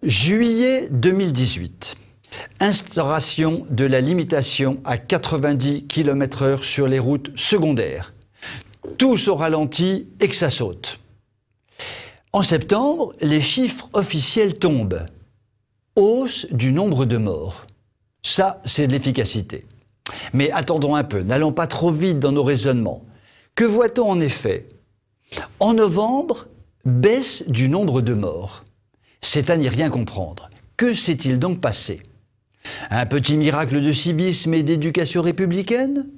Juillet 2018. Instauration de la limitation à 90 km/h sur les routes secondaires. Tous au ralenti et que ça saute. En septembre, les chiffres officiels tombent. Hausse du nombre de morts. Ça, c'est de l'efficacité. Mais attendons un peu, n'allons pas trop vite dans nos raisonnements. Que voit-on en effet? En novembre, baisse du nombre de morts. C'est à n'y rien comprendre. Que s'est-il donc passé? Un petit miracle de civisme et d'éducation républicaine?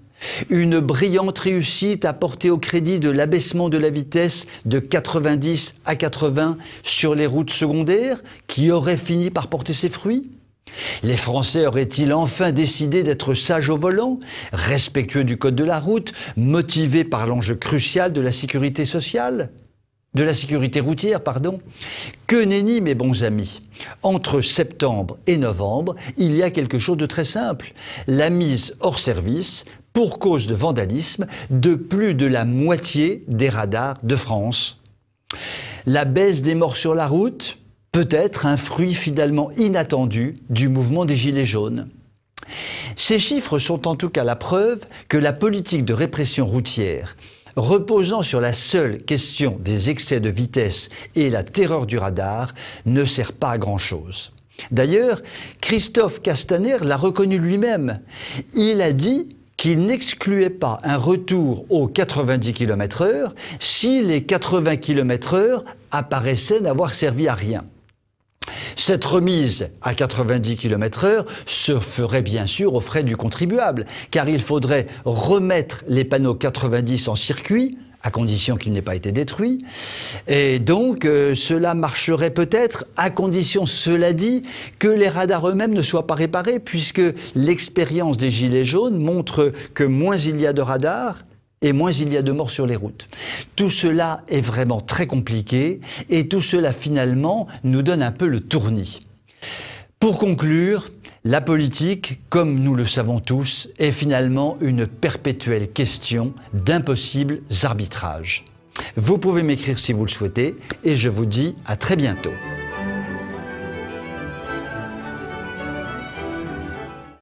Une brillante réussite apportée au crédit de l'abaissement de la vitesse de 90 à 80 sur les routes secondaires qui aurait fini par porter ses fruits? Les Français auraient-ils enfin décidé d'être sages au volant, respectueux du code de la route, motivés par l'enjeu crucial de la sécurité sociale? De la sécurité routière, pardon. Que nenni, mes bons amis. Entre septembre et novembre, il y a quelque chose de très simple. La mise hors service, pour cause de vandalisme, de plus de la moitié des radars de France. La baisse des morts sur la route, peut-être un fruit finalement inattendu du mouvement des Gilets jaunes. Ces chiffres sont en tout cas la preuve que la politique de répression routière, reposant sur la seule question des excès de vitesse et la terreur du radar, ne sert pas à grand-chose. D'ailleurs, Christophe Castaner l'a reconnu lui-même. Il a dit qu'il n'excluait pas un retour aux 90 km/h si les 80 km/h apparaissaient n'avoir servi à rien. Cette remise à 90 km/h se ferait bien sûr aux frais du contribuable, car il faudrait remettre les panneaux 90 en circuit, à condition qu'ils n'aient pas été détruits. Et donc, cela marcherait peut-être, à condition, cela dit, que les radars eux-mêmes ne soient pas réparés, puisque l'expérience des Gilets jaunes montre que moins il y a de radars, et moins il y a de morts sur les routes. Tout cela est vraiment très compliqué et tout cela finalement nous donne un peu le tournis. Pour conclure, la politique, comme nous le savons tous, est finalement une perpétuelle question d'impossibles arbitrages. Vous pouvez m'écrire si vous le souhaitez et je vous dis à très bientôt.